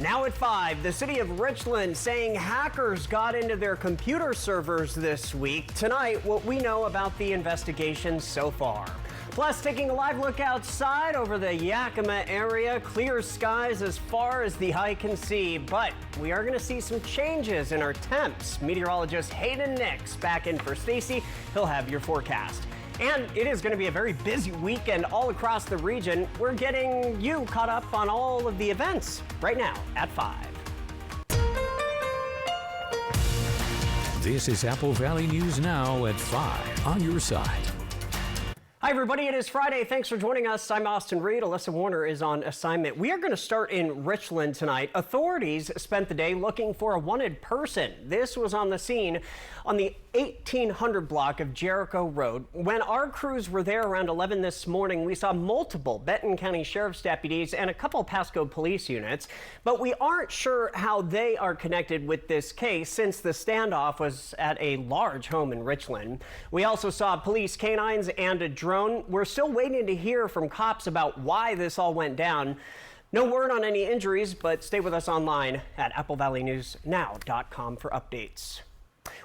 Now at 5, the city of Richland saying hackers got into their computer servers this week. Tonight, what we know about the investigation so far. Plus, taking a live look outside over the Yakima area. Clear skies as far as the eye can see, but we are going to see some changes in our temps. Meteorologist Hayden Nix back in for Stacy. He'll have your forecast. And it is going to be a very busy weekend all across the region. We're getting you caught up on all of the events right now at 5. This is Apple Valley News Now at 5 on your side. Hi, everybody. It is Friday. Thanks for joining us. I'm Austin Reed. Alyssa Warner is on assignment. We are going to start in Richland tonight. Authorities spent the day looking for a wanted person. This was on the scene on the 1800 block of Jericho Road. When our crews were there around 11 this morning, we saw multiple Benton County Sheriff's deputies and a couple Pasco police units, but we aren't sure how they are connected with this case since the standoff was at a large home in Richland. We also saw police canines and a drone. We're still waiting to hear from cops about why this all went down. No word on any injuries, but stay with us online at applevalleynewsnow.com for updates.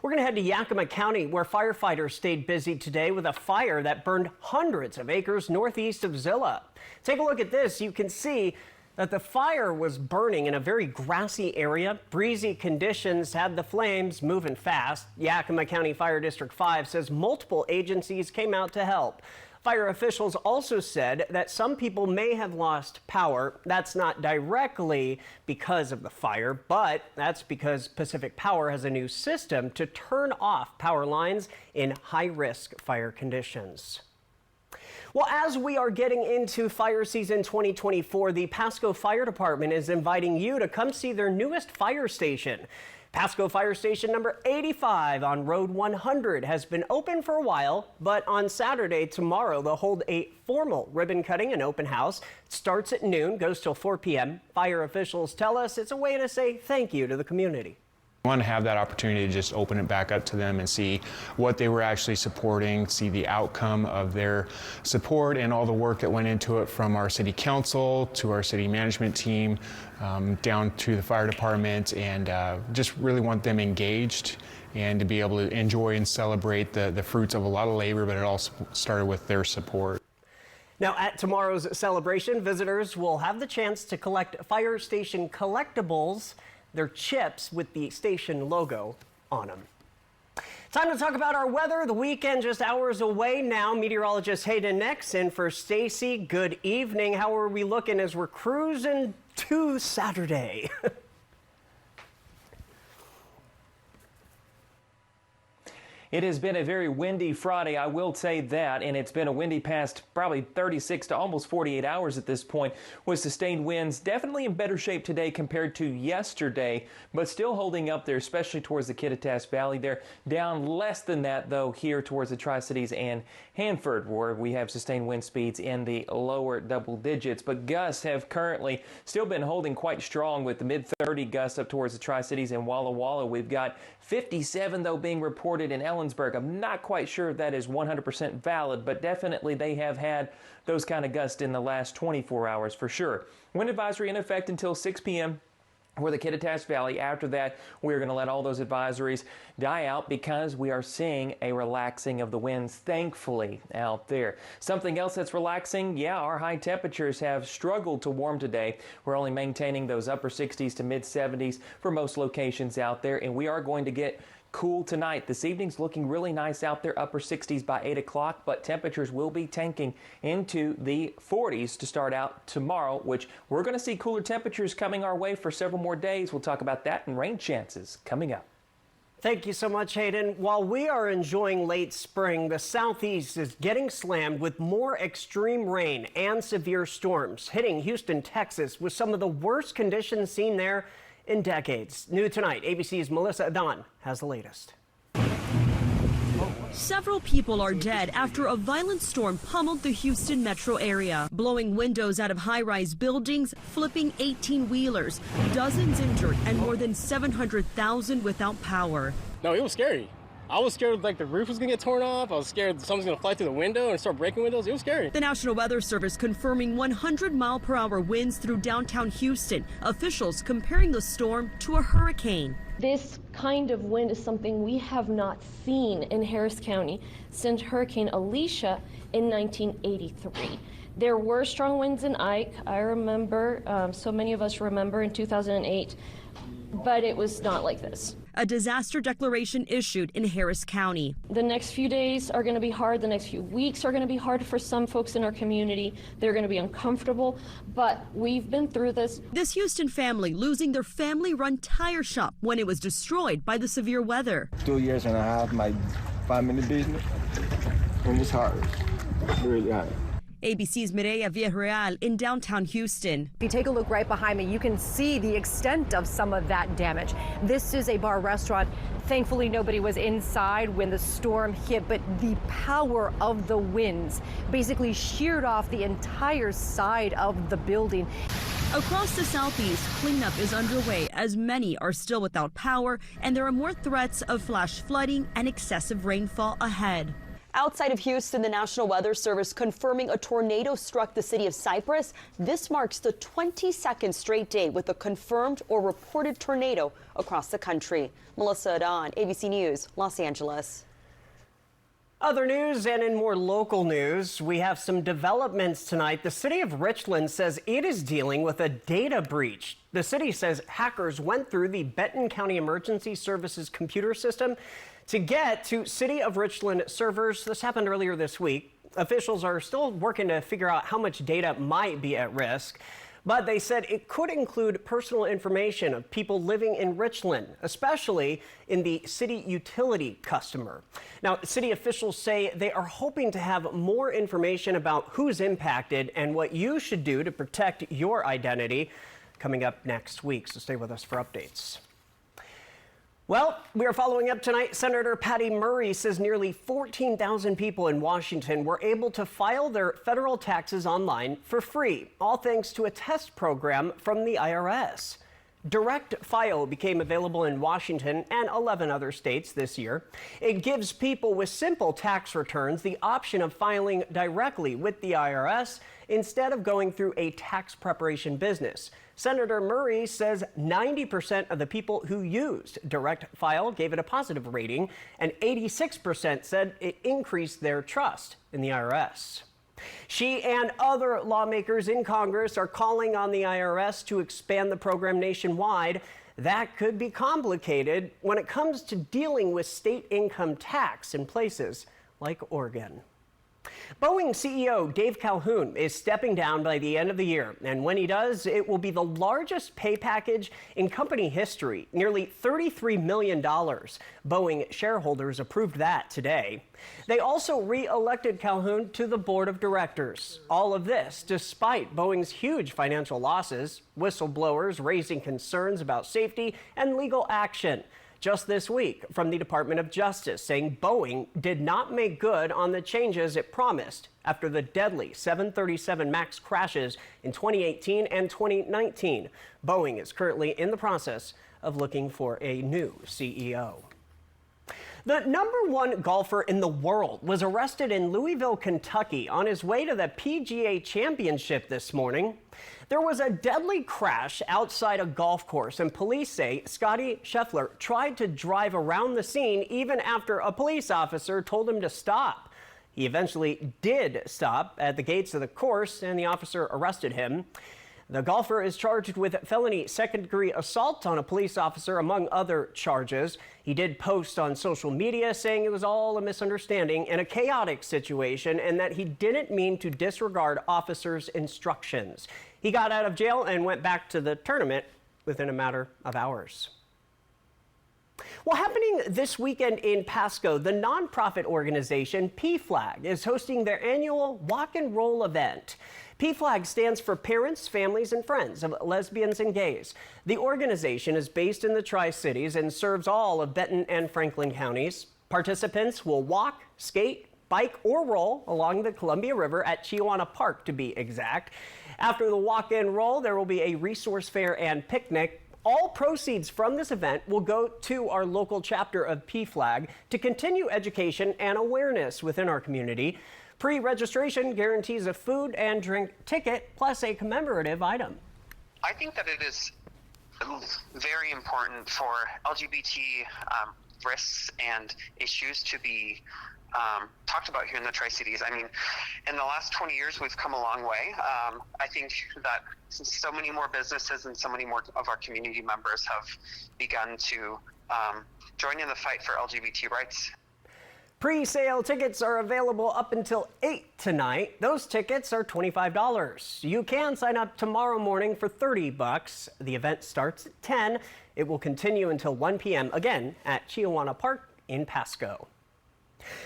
We're going to head to Yakima County, where firefighters stayed busy today with a fire that burned hundreds of acres northeast of Zillah. Take a look at this. You can see that the fire was burning in a very grassy area. Breezy conditions had the flames moving fast. Yakima County Fire District 5 says multiple agencies came out to help. Fire officials also said that some people may have lost power. That's not directly because of the fire, but that's because Pacific Power has a new system to turn off power lines in high-risk fire conditions. Well, as we are getting into fire season 2024, the Pasco Fire Department is inviting you to come see their newest fire station. Pasco Fire Station number 85 on Road 100 has been open for a while, but on Saturday, tomorrow, they'll hold a formal ribbon cutting and open house. It starts at noon, goes till 4 p.m. Fire officials tell us it's a way to say thank you to the community. I want to have that opportunity to just open it back up to them and see what they were actually supporting, see the outcome of their support and all the work that went into it from our city council to our city management team, down to the fire department, and just really want them engaged and to be able to enjoy and celebrate the fruits of a lot of labor, but it all started with their support. Now, at tomorrow's celebration, visitors will have the chance to collect fire station collectibles. They're chips with the station logo on them. Time to talk about our weather. The weekend just hours away now. Meteorologist Hayden Nix in for Stacy. Good evening. How are we looking as we're cruising to Saturday? It has been a very windy Friday, I will say that, and it's been a windy past probably 36 to almost 48 hours at this point with sustained winds. Definitely in better shape today compared to yesterday, but still holding up there, especially towards the Kittitas Valley. They're down less than that, though, here towards the Tri-Cities and Hanford, where we have sustained wind speeds in the lower double digits. But gusts have currently still been holding quite strong with the mid-30 gusts up towards the Tri-Cities and Walla Walla. We've got 57, though, being reported in Ellensburg. I'm not quite sure if that is 100% valid, but definitely they have had those kind of gusts in the last 24 hours for sure. Wind advisory in effect until 6 p.m. for the Kittitas Valley. After that, we're going to let all those advisories die out because we are seeing a relaxing of the winds, thankfully, out there. Something else that's relaxing, yeah, our high temperatures have struggled to warm today. We're only maintaining those upper 60s to mid 70s for most locations out there, and we are going to get cool tonight. This evening's looking really nice out there, upper 60s by 8 o'clock, but temperatures will be tanking into the 40s to start out tomorrow, which we're going to see cooler temperatures coming our way for several more days. We'll talk about that and rain chances coming up. Thank you so much, Hayden. While we are enjoying late spring, the southeast is getting slammed with more extreme rain and severe storms, hitting Houston, Texas, with some of the worst conditions seen there in decades. New tonight, ABC's Melissa Adan has the latest. Several people are dead after a violent storm pummeled the Houston metro area, blowing windows out of high-rise buildings, flipping 18-wheelers, dozens injured, and more than 700,000 without power. No, it was scary. I was scared like the roof was gonna get torn off. I was scared someone's gonna fly through the window and start breaking windows. It was scary. The National Weather Service confirming 100-mile-per-hour winds through downtown Houston. Officials comparing the storm to a hurricane. This kind of wind is something we have not seen in Harris County since Hurricane Alicia in 1983. There were strong winds in Ike. I remember, so many of us remember in 2008, but it was not like this. A disaster declaration issued in Harris County. The next few days are going to be hard. The next few weeks are going to be hard for some folks in our community. They're going to be uncomfortable, but we've been through this. This Houston family losing their family-run tire shop when it was destroyed by the severe weather. 2 years and a half, my family business, and it's hard, really hard. ABC's Mireya Villarreal in downtown Houston. If you take a look right behind me, you can see the extent of some of that damage. This is a bar restaurant. Thankfully, nobody was inside when the storm hit, but the power of the winds basically sheared off the entire side of the building. Across the southeast, cleanup is underway as many are still without power, and there are more threats of flash flooding and excessive rainfall ahead. Outside of Houston, the National Weather Service confirming a tornado struck the city of Cypress. This marks the 22nd straight day with a confirmed or reported tornado across the country. Melissa Adon, ABC News, Los Angeles. Other news and in more local news, we have some developments tonight. The city of Richland says it is dealing with a data breach. The city says hackers went through the Benton County Emergency Services computer system to get to City of Richland servers. This happened earlier this week. Officials are still working to figure out how much data might be at risk, but they said it could include personal information of people living in Richland, especially in the city utility customer. Now, city officials say they are hoping to have more information about who's impacted and what you should do to protect your identity coming up next week, so stay with us for updates. Well, we are following up tonight. Senator Patty Murray says nearly 14,000 people in Washington were able to file their federal taxes online for free, all thanks to a test program from the IRS. Direct File became available in Washington and 11 other states this year. It gives people with simple tax returns the option of filing directly with the IRS instead of going through a tax preparation business. Senator Murray says 90% of the people who used Direct File gave it a positive rating, and 86% said it increased their trust in the IRS. She and other lawmakers in Congress are calling on the IRS to expand the program nationwide. That could be complicated when it comes to dealing with state income tax in places like Oregon. Boeing CEO Dave Calhoun is stepping down by the end of the year, and when he does, it will be the largest pay package in company history, nearly $33 million. Boeing shareholders approved that today. They also re-elected Calhoun to the board of directors. All of this despite Boeing's huge financial losses, whistleblowers raising concerns about safety and legal action. Just this week from the Department of Justice saying Boeing did not make good on the changes it promised after the deadly 737 MAX crashes in 2018 and 2019. Boeing is currently in the process of looking for a new CEO. The #1 golfer in the world was arrested in Louisville, Kentucky on his way to the PGA Championship this morning. There was a deadly crash outside a golf course, and police say Scotty Scheffler tried to drive around the scene even after a police officer told him to stop. He eventually did stop at the gates of the course, and the officer arrested him. The golfer is charged with felony second-degree assault on a police officer, among other charges. He did post on social media saying it was all a misunderstanding and a chaotic situation and that he didn't mean to disregard officers' instructions. He got out of jail and went back to the tournament within a matter of hours. Well, happening this weekend in Pasco, the nonprofit organization PFLAG is hosting their annual Walk and Roll event. PFLAG stands for Parents, Families, and Friends of Lesbians and Gays. The organization is based in the Tri-Cities and serves all of Benton and Franklin counties. Participants will walk, skate, bike, or roll along the Columbia River at Chiawana Park, to be exact. After the walk and roll, there will be a resource fair and picnic. All proceeds from this event will go to our local chapter of PFLAG to continue education and awareness within our community. Pre-registration guarantees a food and drink ticket plus a commemorative item. I think that it is very important for LGBT risks and issues to be talked about here in the Tri-Cities. I mean, in the last 20 years, we've come a long way. I think that so many more businesses and so many more of our community members have begun to join in the fight for LGBT rights. Pre-sale tickets are available up until 8 tonight. Those tickets are $25. You can sign up tomorrow morning for $30. The event starts at 10. It will continue until 1 p.m. again at Chiawana Park in Pasco.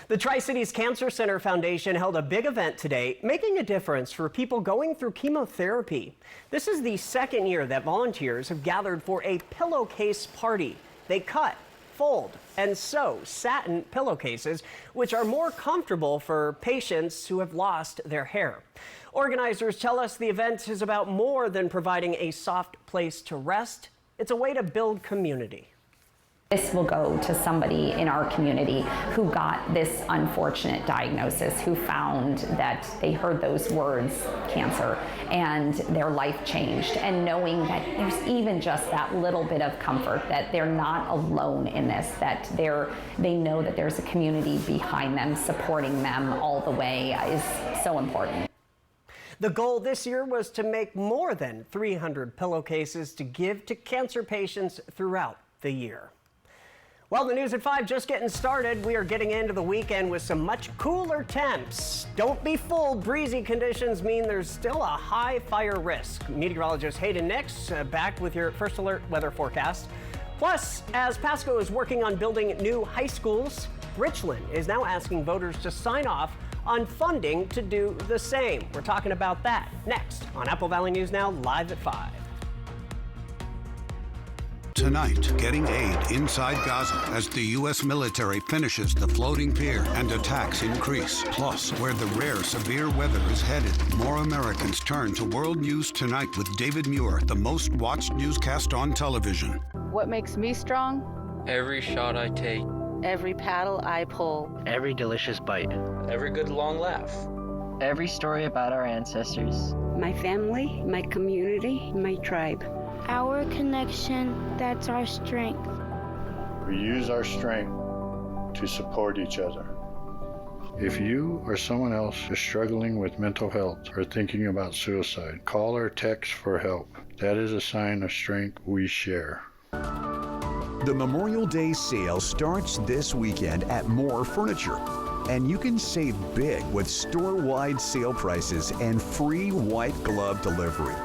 The Tri-Cities Cancer Center Foundation held a big event today, making a difference for people going through chemotherapy. This is the second year that volunteers have gathered for a pillowcase party. They cut, fold, and sew satin pillowcases, which are more comfortable for patients who have lost their hair. Organizers tell us the event is about more than providing a soft place to rest. It's a way to build community. This will go to somebody in our community who got this unfortunate diagnosis, who found that they heard those words, cancer, and their life changed. And knowing that there's even just that little bit of comfort, that they're not alone in this, that they know that there's a community behind them, supporting them all the way, is so important. The goal this year was to make more than 300 pillowcases to give to cancer patients throughout the year. Well, the news at 5 just getting started. We are getting into the weekend with some much cooler temps. Don't be fooled. Breezy conditions mean there's still a high fire risk. Meteorologist Hayden Nix back with your first alert weather forecast. Plus, as Pasco is working on building new high schools, Richland is now asking voters to sign off on funding to do the same. We're talking about that next on Apple Valley News Now, live at 5. Tonight, getting aid inside Gaza as the U.S. military finishes the floating pier and attacks increase. Plus, where the rare severe weather is headed, more Americans turn to World News Tonight with David Muir, the most watched newscast on television. What makes me strong? Every shot I take. Every paddle I pull. Every delicious bite. Every good long laugh. Every story about our ancestors. My family, my community, my tribe. Our connection, that's our strength. We use our strength to support each other. If you or someone else is struggling with mental health or thinking about suicide, call or text for help. That is a sign of strength we share. The Memorial Day sale starts this weekend at More Furniture. And you can save big with store-wide sale prices and free white glove delivery.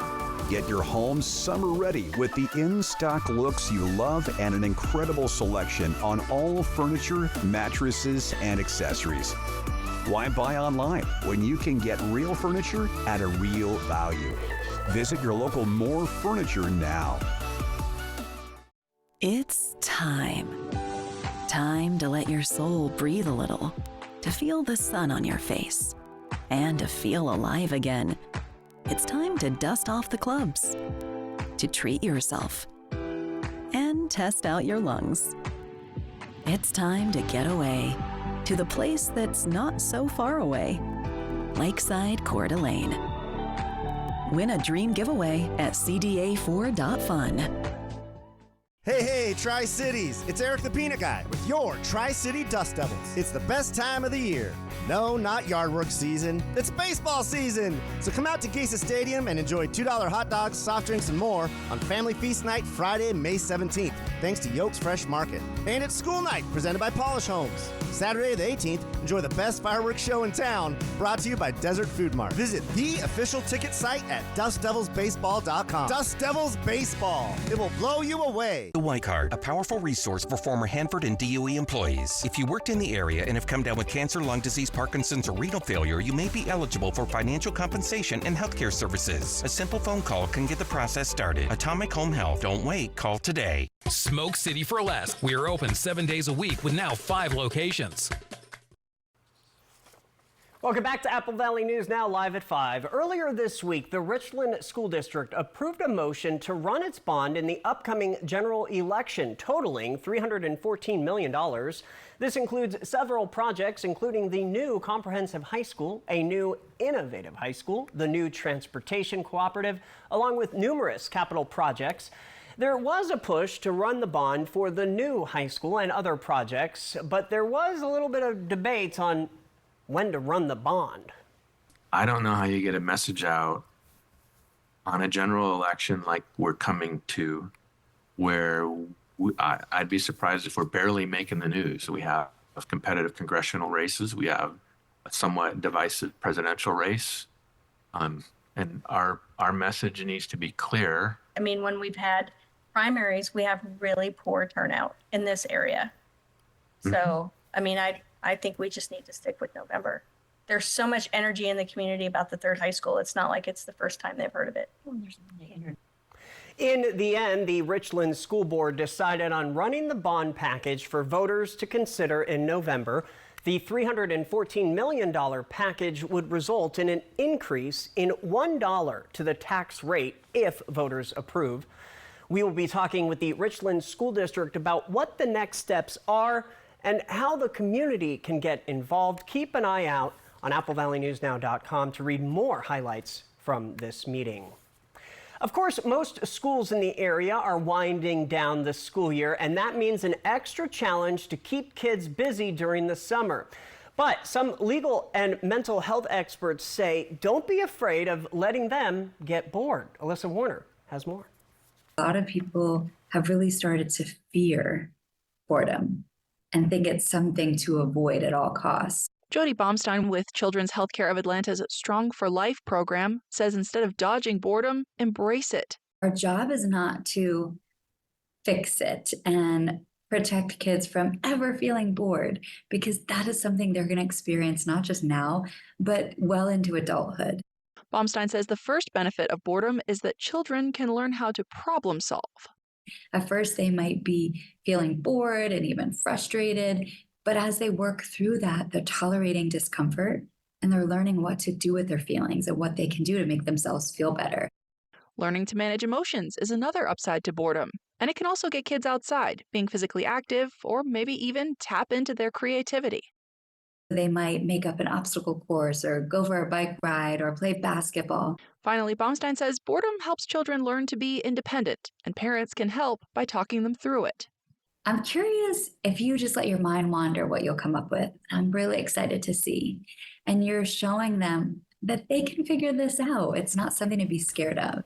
Get your home summer ready with the in-stock looks you love and an incredible selection on all furniture, mattresses, and accessories. Why buy online when you can get real furniture at a real value? Visit your local More Furniture now. It's time. Time to let your soul breathe a little, to feel the sun on your face, and to feel alive again. It's time to dust off the clubs, to treat yourself, and test out your lungs. It's time to get away to the place that's not so far away, Lakeside Coeur d'Alene. Win a dream giveaway at cda4.fun. Hey, Tri-Cities! It's Eric the Peanut Guy with your Tri-City Dust Devils. It's the best time of the year. No, not yard work season. It's baseball season! So come out to Geisa Stadium and enjoy $2 hot dogs, soft drinks, and more on Family Feast Night Friday, May 17th, thanks to Yoke's Fresh Market. And it's School Night, presented by Polish Homes. Saturday the 18th, enjoy the best fireworks show in town, brought to you by Desert Food Mart. Visit the official ticket site at DustDevilsBaseball.com. Dust Devils Baseball. It will blow you away. The White Card, a powerful resource for former Hanford and DOE employees. If you worked in the area and have come down with cancer, lung disease, Parkinson's, or renal failure, you may be eligible for financial compensation and healthcare services. A simple phone call can get the process started. Atomic Home Health. Don't wait. Call today. Smoke City for less. We are open 7 days a week with now 5 locations. Welcome back to Apple Valley News Now, live at 5. Earlier this week, the Richland School District approved a motion to run its bond in the upcoming general election, totaling $314 million. This includes several projects, including the new comprehensive high school, a new innovative high school, the new transportation cooperative, along with numerous capital projects. There was a push to run the bond for the new high school and other projects, but there was a little bit of debate on when to run the bond. I don't know how you get a message out on a general election like we're coming to, where I'd be surprised if we're barely making the news. We have competitive congressional races. We have a somewhat divisive presidential race. And our message needs to be clear. I mean, when we've had primaries, we have really poor turnout in this area. So, I mean, I think we just need to stick with November. There's so much energy in the community about the third high school. It's not like it's the first time they've heard of it. In the end, the Richland School Board decided on running the bond package for voters to consider in November. The $314 million package would result in an increase in $1 to the tax rate if voters approve. We will be talking with the Richland School District about what the next steps are and how the community can get involved. Keep an eye out on AppleValleyNewsNow.com to read more highlights from this meeting. Of course, most schools in the area are winding down the school year, and that means an extra challenge to keep kids busy during the summer. But some legal and mental health experts say don't be afraid of letting them get bored. Alyssa Warner has more. A lot of people have really started to fear boredom and think it's something to avoid at all costs. Jody Baumstein with Children's Healthcare of Atlanta's Strong for Life program says instead of dodging boredom, embrace it. Our job is not to fix it and protect kids from ever feeling bored, because that is something they're going to experience not just now, but well into adulthood. Baumstein says the first benefit of boredom is that children can learn how to problem solve. At first, they might be feeling bored and even frustrated, but as they work through that, they're tolerating discomfort and they're learning what to do with their feelings and what they can do to make themselves feel better. Learning to manage emotions is another upside to boredom, and it can also get kids outside, being physically active, or maybe even tap into their creativity. They might make up an obstacle course or go for a bike ride or play basketball. Finally, Baumstein says boredom helps children learn to be independent, and parents can help by talking them through it. I'm curious if you just let your mind wander what you'll come up with. I'm really excited to see. And you're showing them that they can figure this out. It's not something to be scared of.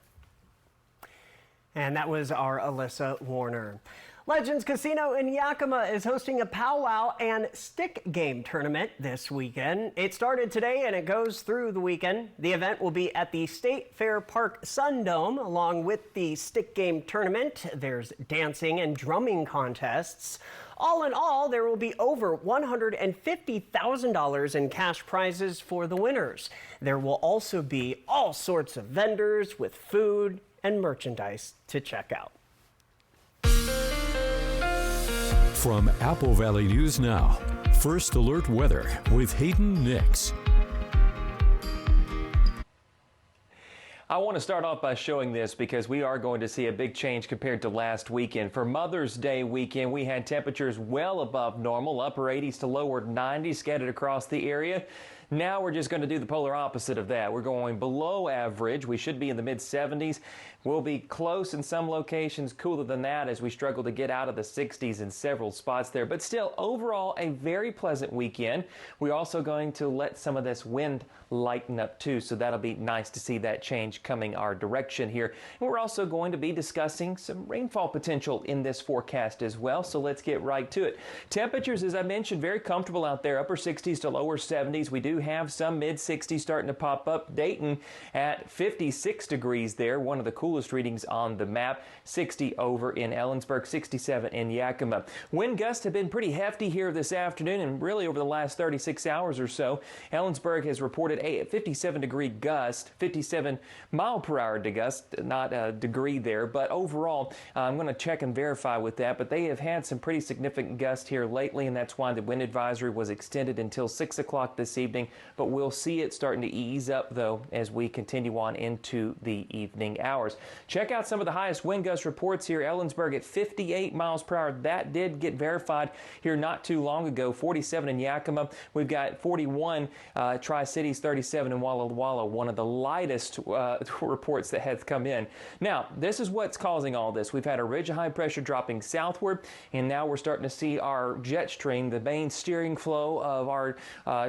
And that was our Alyssa Warner. Legends Casino in Yakima is hosting a powwow and stick game tournament this weekend. It started today and it goes through the weekend. The event will be at the State Fair Park Sundome. Along with the stick game tournament, there's dancing and drumming contests. All in all, there will be over $150,000 in cash prizes for the winners. There will also be all sorts of vendors with food and merchandise to check out. From Apple Valley News Now, First Alert Weather with Hayden Nix. I want to start off by showing this because we are going to see a big change compared to last weekend. For Mother's Day weekend, we had temperatures well above normal, upper 80s to lower 90s scattered across the area. Now we're just going to do the polar opposite of that. We're going below average. We should be in the mid-70s. We'll be close in some locations, cooler than that as we struggle to get out of the 60s in several spots there. But still, overall, a very pleasant weekend. We're also going to let some of this wind lighten up too, so that'll be nice to see that change coming our direction here. And we're also going to be discussing some rainfall potential in this forecast as well, so let's get right to it. Temperatures, as I mentioned, very comfortable out there, upper 60s to lower 70s. We do have some mid-60s starting to pop up. Dayton at 56 degrees there, one of the coolest readings on the map. 60 over in Ellensburg, 67 in Yakima. Wind gusts have been pretty hefty here this afternoon and really over the last 36 hours or so. Ellensburg has reported a 57-degree gust, 57 mile per hour gust, not a degree there, but overall, I'm going to check and verify with that, but they have had some pretty significant gusts here lately, and that's why the wind advisory was extended until 6 o'clock this evening. but we'll see it starting to ease up, though, as we continue on into the evening hours. Check out some of the highest wind gust reports here. Ellensburg at 58 miles per hour. That did get verified here not too long ago. 47 in Yakima. We've got 41 Tri-Cities, 37 in Walla Walla, one of the lightest reports that has come in. Now, this is what's causing all this. We've had a ridge of high pressure dropping southward, and now we're starting to see our jet stream, the main steering flow of our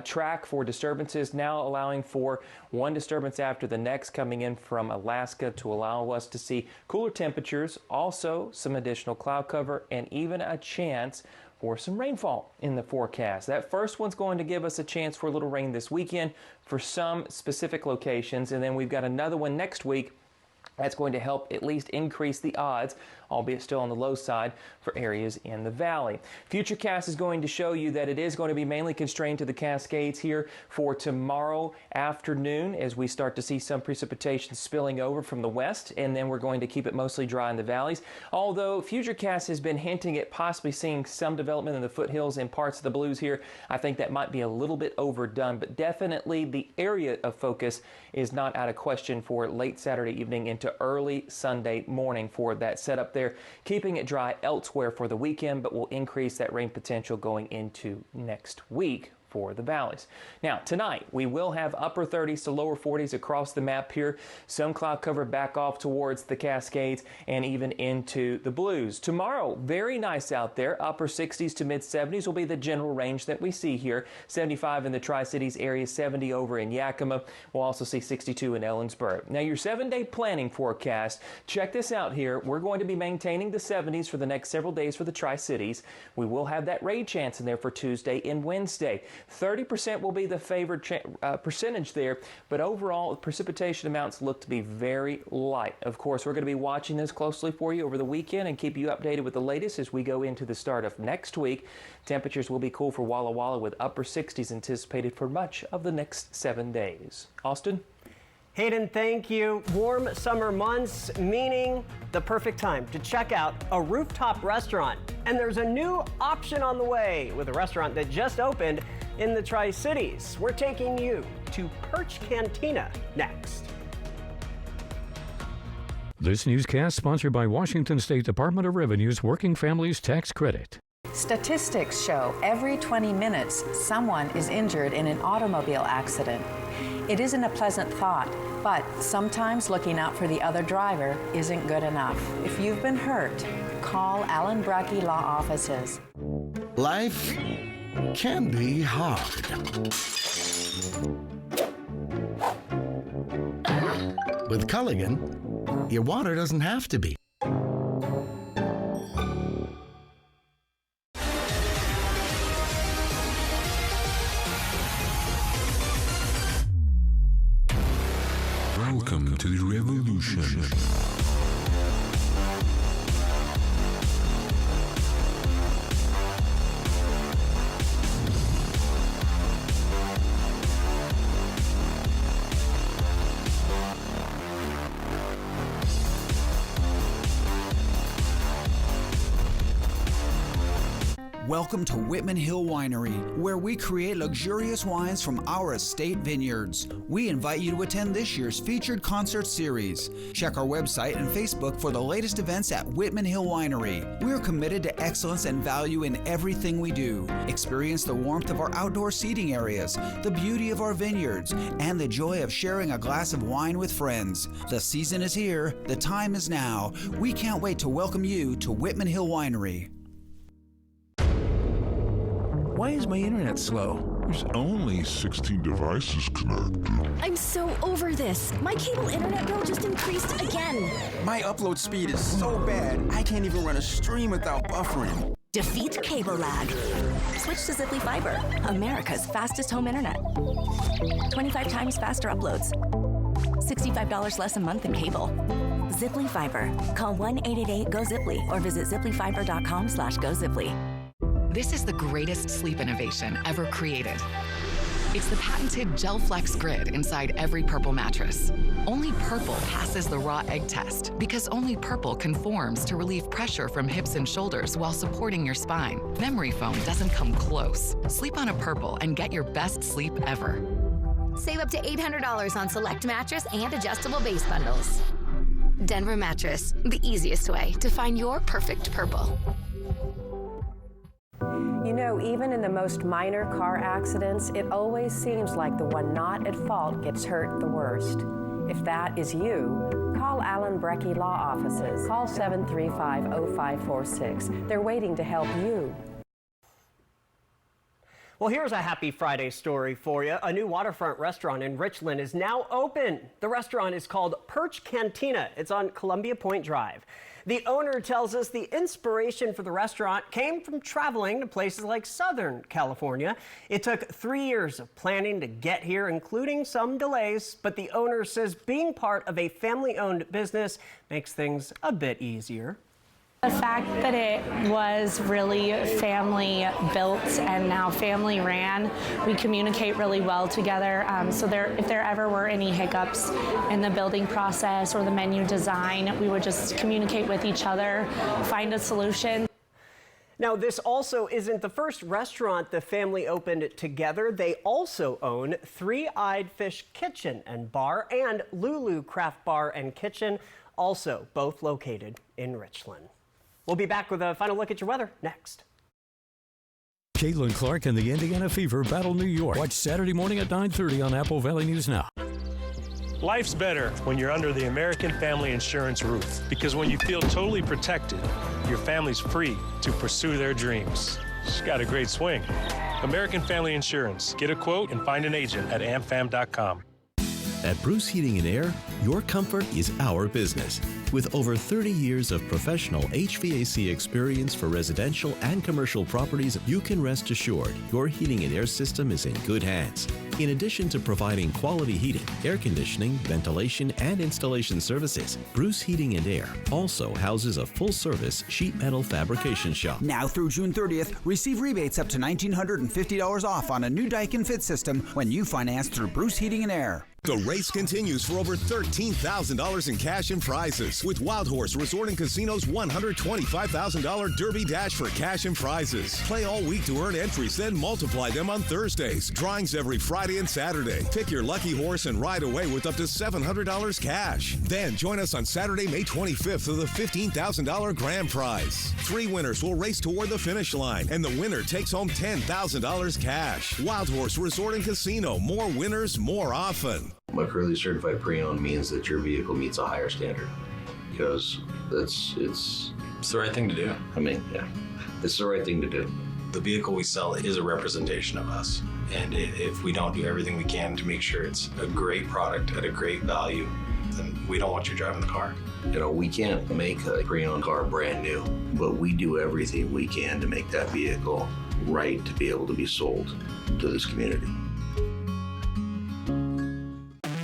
track for disturbances, now allowing for one disturbance after the next coming in from Alaska to allow us to see cooler temperatures, also some additional cloud cover, and even a chance for some rainfall in the forecast. That first one's going to give us a chance for a little rain this weekend for some specific locations, and then we've got another one next week that's going to help at least increase the odds, albeit still on the low side, for areas in the valley. Futurecast is going to show you that it is going to be mainly constrained to the Cascades here for tomorrow afternoon as we start to see some precipitation spilling over from the west, and then we're going to keep it mostly dry in the valleys. Although Futurecast has been hinting at possibly seeing some development in the foothills and parts of the Blues here, I think that might be a little bit overdone, but definitely the area of focus is not out of question for late Saturday evening into early Sunday morning for that setup there, keeping it dry elsewhere for the weekend, but will increase that rain potential going into next week for the valleys. Now, tonight, we will have upper 30s to lower 40s across the map here. Some cloud cover back off towards the Cascades and even into the Blues. Tomorrow, very nice out there. Upper 60s to mid 70s will be the general range that we see here. 75 in the Tri-Cities area, 70 over in Yakima. We'll also see 62 in Ellensburg. Now, your 7-day planning forecast, check this out here. We're going to be maintaining the 70s for the next several days for the Tri-Cities. We will have that rain chance in there for Tuesday and Wednesday. 30% will be the favored percentage there, but overall precipitation amounts look to be very light. Of course, we're going to be watching this closely for you over the weekend and keep you updated with the latest as we go into the start of next week. Temperatures will be cool for Walla Walla with upper 60s anticipated for much of the next 7 days. Austin? Hayden, thank you. Warm summer months, meaning the perfect time to check out a rooftop restaurant. And there's a new option on the way with a restaurant that just opened in the Tri-Cities. We're taking you to Perch Cantina next. This newscast sponsored by Washington State Department of Revenue's Working Families Tax Credit. Statistics show every 20 minutes someone is injured in an automobile accident. It isn't a pleasant thought, but sometimes looking out for the other driver isn't good enough. If you've been hurt, call Allen Brackey Law Offices. Life can be hard. With Culligan, your water doesn't have to be. Welcome to the revolution. Welcome to Whitman Hill Winery, where we create luxurious wines from our estate vineyards. We invite you to attend this year's featured concert series. Check our website and Facebook for the latest events at Whitman Hill Winery. We are committed to excellence and value in everything we do. Experience the warmth of our outdoor seating areas, the beauty of our vineyards, and the joy of sharing a glass of wine with friends. The season is here. The time is now. We can't wait to welcome you to Whitman Hill Winery. Why is my internet slow? There's only 16 devices connected. I'm so over this. My cable internet bill just increased again. My upload speed is so bad, I can't even run a stream without buffering. Defeat cable lag. Switch to Ziply Fiber, America's fastest home internet. 25 times faster uploads. $65 less a month in cable. Ziply Fiber. Call 1-888-GO-ZIPLY or visit ziplyfiber.com/GoZiply. This is the greatest sleep innovation ever created. It's the patented Gel Flex Grid inside every Purple mattress. Only Purple passes the raw egg test because only Purple conforms to relieve pressure from hips and shoulders while supporting your spine. Memory foam doesn't come close. Sleep on a Purple and get your best sleep ever. Save up to $800 on select mattress and adjustable base bundles. Denver Mattress, the easiest way to find your perfect Purple. You know, even in the most minor car accidents, it always seems like the one not at fault gets hurt the worst. If that is you, call Allen Brecky Law Offices. Call 735-0546. They're waiting to help you. Well, here's a happy Friday story for you. A new waterfront restaurant in Richland is now open. The restaurant is called Perch Cantina. It's on Columbia Point Drive. The owner tells us the inspiration for the restaurant came from traveling to places like Southern California. It took 3 years of planning to get here, including some delays, but the owner says being part of a family-owned business makes things a bit easier. The fact that it was really family built and now family ran, we communicate really well together. So if there ever were any hiccups in the building process or the menu design, we would just communicate with each other, find a solution. Now, this also isn't the first restaurant the family opened together. They also own Three-Eyed Fish Kitchen and Bar and Lulu Craft Bar and Kitchen, also both located in Richland. We'll be back with a final look at your weather next. Caitlin Clark and the Indiana Fever battle New York. Watch Saturday morning at 9:30 on Apple Valley News Now. Life's better when you're under the American Family Insurance roof, because when you feel totally protected, your family's free to pursue their dreams. She's got a great swing. American Family Insurance. Get a quote and find an agent at amfam.com. At Bruce Heating and Air, your comfort is our business. With over 30 years of professional HVAC experience for residential and commercial properties, you can rest assured your heating and air system is in good hands. In addition to providing quality heating, air conditioning, ventilation, and installation services, Bruce Heating and Air also houses a full-service sheet metal fabrication shop. Now through June 30th, receive rebates up to $1,950 off on a new Daikin Fit system when you finance through Bruce Heating and Air. The race continues for over $13,000 in cash and prizes with Wild Horse Resort and Casino's $125,000 Derby Dash for cash and prizes. Play all week to earn entries, then multiply them on Thursdays. Drawings every Friday and Saturday. Pick your lucky horse and ride away with up to $700 cash. Then join us on Saturday, May 25th for the $15,000 grand prize. 3 winners will race toward the finish line, and the winner takes home $10,000 cash. Wild Horse Resort and Casino. More winners, more often. McCurley Certified Pre-Owned means that your vehicle meets a higher standard, because it's the right thing to do. I mean, yeah, it's the right thing to do. The vehicle we sell is a representation of us, and if we don't do everything we can to make sure it's a great product at a great value, then we don't want you driving the car. You know, we can't make a pre-owned car brand new, but we do everything we can to make that vehicle right to be able to be sold to this community.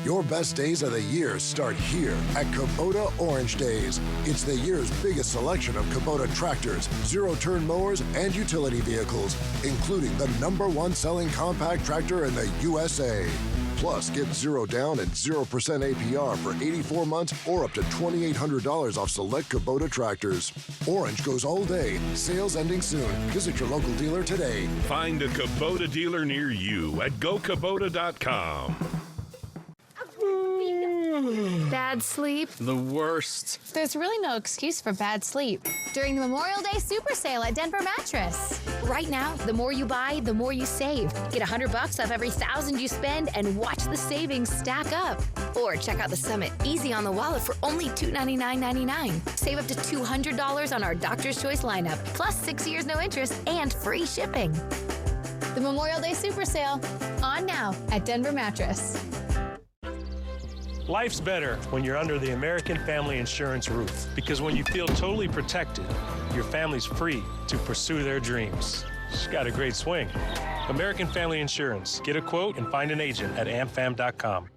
Your best days of the year start here at Kubota Orange Days. It's the year's biggest selection of Kubota tractors, zero-turn mowers, and utility vehicles, including the #1 selling compact tractor in the USA. Plus, get 0 down and 0% APR for 84 months or up to $2,800 off select Kubota tractors. Orange goes all day. Sales ending soon. Visit your local dealer today. Find a Kubota dealer near you at gokubota.com. Bad sleep? The worst. There's really no excuse for bad sleep during the Memorial Day Super Sale at Denver Mattress. Right now, the more you buy, the more you save. Get $100 off every $1,000 you spend and watch the savings stack up. Or check out the Summit Easy on the Wallet for only $299.99. Save up to $200 on our Doctor's Choice lineup, plus 6 years no interest and free shipping. The Memorial Day Super Sale, on now at Denver Mattress. Life's better when you're under the American Family Insurance roof, because when you feel totally protected, your family's free to pursue their dreams. She's got a great swing. American Family Insurance. Get a quote and find an agent at amfam.com.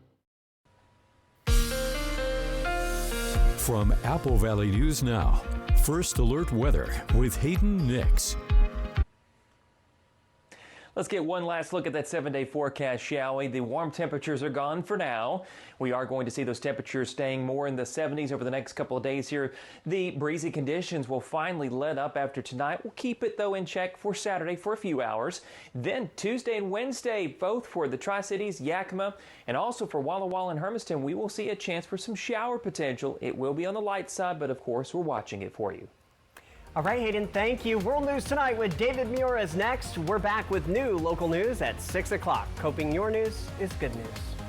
From Apple Valley News Now, First Alert Weather with Hayden Nix. Let's get one last look at that 7-day forecast, shall we? The warm temperatures are gone for now. We are going to see those temperatures staying more in the 70s over the next couple of days here. The breezy conditions will finally let up after tonight. We'll keep it, though, in check for Saturday for a few hours. Then Tuesday and Wednesday, both for the Tri-Cities, Yakima, and also for Walla Walla and Hermiston, we will see a chance for some shower potential. It will be on the light side, but of course, we're watching it for you. All right, Hayden, thank you. World News Tonight with David Muir is next. We're back with new local news at 6 o'clock. Hoping your news is good news.